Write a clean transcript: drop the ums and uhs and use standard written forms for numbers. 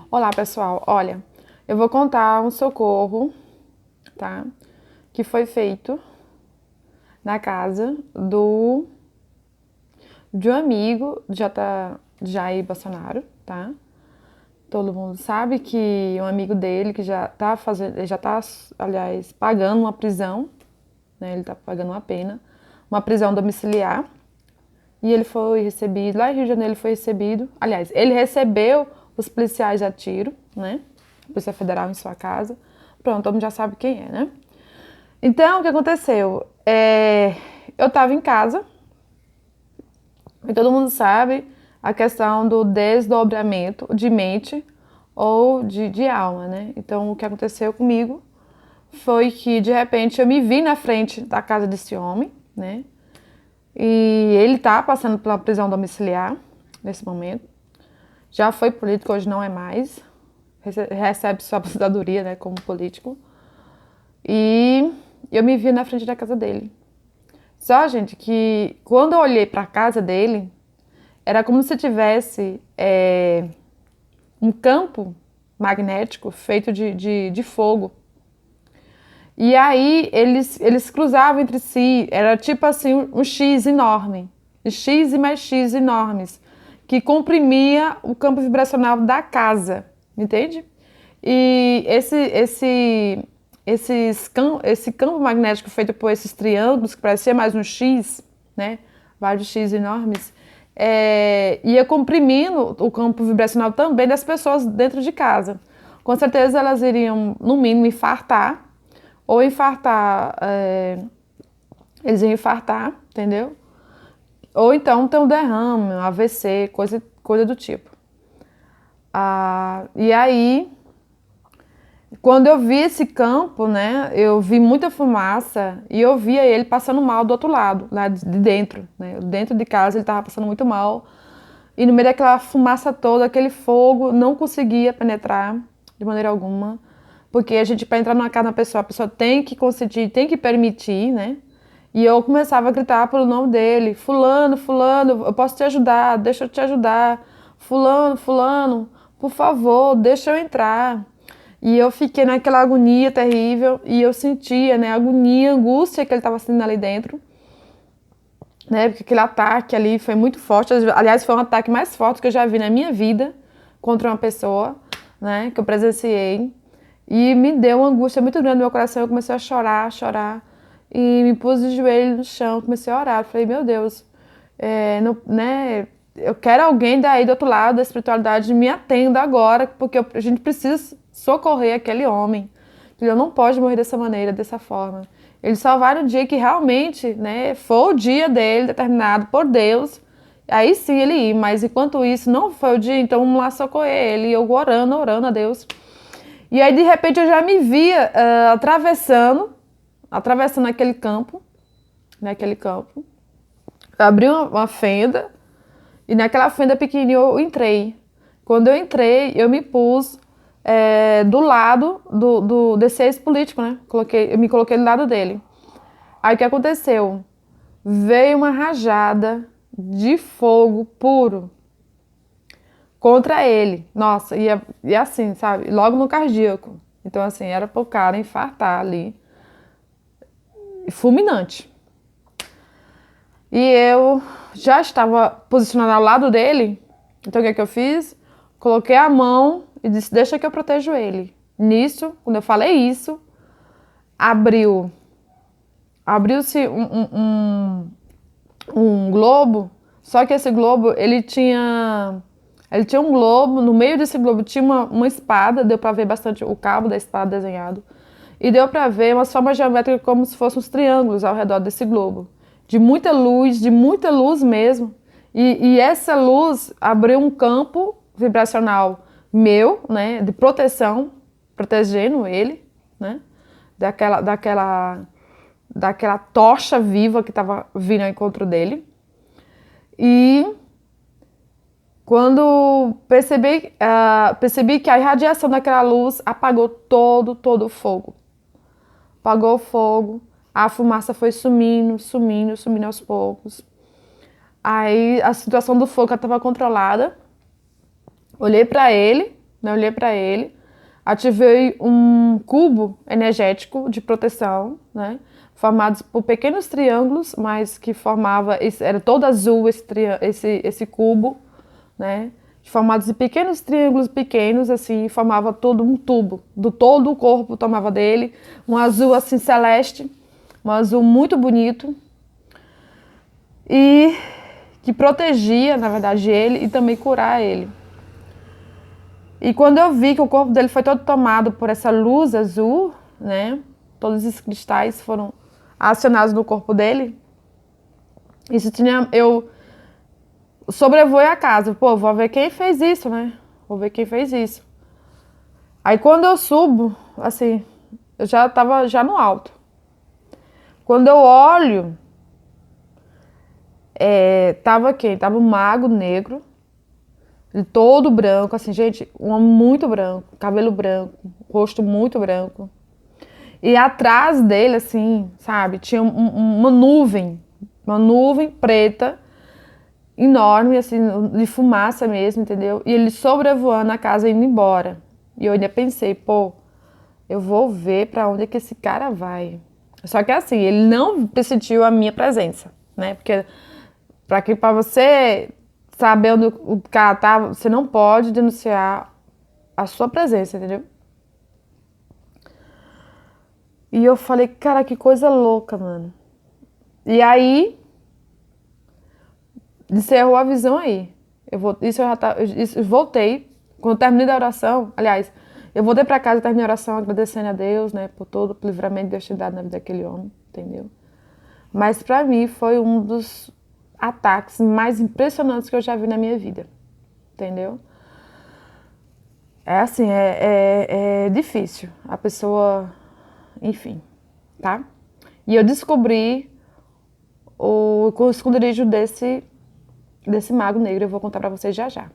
Olá, pessoal. Olha, eu vou contar um socorro, tá? Que foi feito na casa de um amigo de Jair Bolsonaro, tá? Todo mundo sabe que um amigo dele que aliás, pagando uma prisão, né? Ele tá pagando uma pena, uma prisão domiciliar. E ele foi recebido, lá em Rio de Janeiro ele foi recebido, aliás, ele recebeu os policiais a tiro, né? Polícia Federal em sua casa. Pronto, todo mundo já sabe quem é, né? Então, o que aconteceu? Eu estava em casa, e todo mundo sabe a questão do desdobramento de mente ou de alma, né? Então, o que aconteceu comigo foi que, de repente, eu me vi na frente da casa desse homem, né? E ele tá passando pela prisão domiciliar nesse momento. Já foi político, hoje não é mais. Recebe sua aposentadoria, né, como político. E eu me vi na frente da casa dele. Só, gente, que quando eu olhei para a casa dele, era como se tivesse um campo magnético feito de fogo. E aí eles cruzavam entre si, era tipo assim um X enorme, X e mais X enormes, que comprimia o campo vibracional da casa, entende? E esse campo magnético feito por esses triângulos, que parecia mais um X, né? Vários X enormes, ia comprimindo o campo vibracional também das pessoas dentro de casa. Com certeza elas iriam, no mínimo, infartar, ou infartar, eles iam infartar, entendeu? Ou então ter um derrame, um AVC, coisa do tipo. E aí, quando eu vi esse campo, né, eu vi muita fumaça e eu via ele passando mal do outro lado, lá de dentro, né? Dentro de casa ele estava passando muito mal. E no meio daquela fumaça toda, aquele fogo, não conseguia penetrar de maneira alguma. Porque a gente, para entrar numa casa da pessoa, a pessoa tem que consentir, tem que permitir, né? E eu começava a gritar pelo nome dele: Fulano, Fulano, eu posso te ajudar, deixa eu te ajudar. Fulano, Fulano, por favor, deixa eu entrar. E eu fiquei naquela agonia terrível e eu sentia, né, a agonia, a angústia que ele estava sentindo ali dentro, né? Porque aquele ataque ali foi muito forte. Aliás, foi um ataque mais forte que eu já vi na minha vida contra uma pessoa, né, que eu presenciei. E me deu uma angústia muito grande no meu coração. Eu comecei a chorar, chorar. E me pus de joelho no chão, comecei a orar. Falei, meu Deus, né, eu quero alguém daí do outro lado da espiritualidade me atenda agora, porque a gente precisa socorrer aquele homem. Ele não pode morrer dessa maneira, dessa forma. Ele só vai no dia que realmente, né, for o dia dele, determinado por Deus. Aí sim ele ir, mas enquanto isso não foi o dia, então vamos lá socorrer ele. E eu orando a Deus. E aí, de repente, eu já me via atravessando aquele campo, naquele campo. Eu abri uma fenda e naquela fenda pequenininha eu entrei. Quando eu entrei, eu me pus do lado desse ex-político, né? Eu me coloquei do lado dele. Aí o que aconteceu? Veio uma rajada de fogo puro contra ele. Nossa, e assim, sabe? Logo no cardíaco. Então, assim, era pro cara infartar ali. Fulminante. E eu já estava posicionada ao lado dele. Então, o que é que eu fiz? Coloquei a mão e disse, deixa que eu protejo ele. Nisso, quando eu falei isso, abriu-se um globo, só que esse globo, ele tinha um globo, no meio desse globo tinha uma espada, deu pra ver bastante o cabo da espada desenhado, e deu pra ver umas formas geométricas como se fossem uns triângulos ao redor desse globo, de muita luz mesmo, e essa luz abriu um campo vibracional meu, né, de proteção, protegendo ele, né, daquela tocha viva que estava vindo ao encontro dele. E quando percebi que a irradiação daquela luz apagou todo o fogo. Apagou o fogo, a fumaça foi sumindo aos poucos. Aí a situação do fogo estava controlada. Olhei para ele, né? Eu olhei para ele, ativei um cubo energético de proteção, né? Formados por pequenos triângulos, mas que formava, era todo azul esse cubo, né? Formados de pequenos triângulos pequenos, assim, formava todo um tubo, do todo o corpo tomava dele, um azul assim celeste, um azul muito bonito, e que protegia, na verdade, ele e também curar ele. E quando eu vi que o corpo dele foi todo tomado por essa luz azul, né? Todos esses cristais foram acionados no corpo dele. Isso tinha, eu sobrevoei a casa. Pô, vou ver quem fez isso, né? Vou ver quem fez isso. Aí quando eu subo, assim, eu já tava já no alto. Quando eu olho, tava quem? Tava um mago negro, todo branco, assim, gente, um homem muito branco, cabelo branco, rosto muito branco. E atrás dele, assim, sabe, tinha uma nuvem preta, enorme, assim, de fumaça mesmo, entendeu? E ele sobrevoando a casa indo embora. E eu ainda pensei, pô, eu vou ver pra onde é que esse cara vai. Só que assim, ele não sentiu a minha presença, né? Porque pra você saber onde o cara tá, você não pode denunciar a sua presença, entendeu? E eu falei, cara, que coisa louca, mano. E aí, encerrou a visão aí. Isso eu já tá, eu voltei, quando eu terminei da oração, aliás, eu voltei pra casa, terminei a oração agradecendo a Deus, né, por todo o livramento que Deus tinha dado na vida daquele homem, entendeu? Mas pra mim foi um dos ataques mais impressionantes que eu já vi na minha vida, entendeu? É assim, é difícil a pessoa, enfim, tá? E eu descobri o esconderijo desse mago negro, eu vou contar pra vocês já já.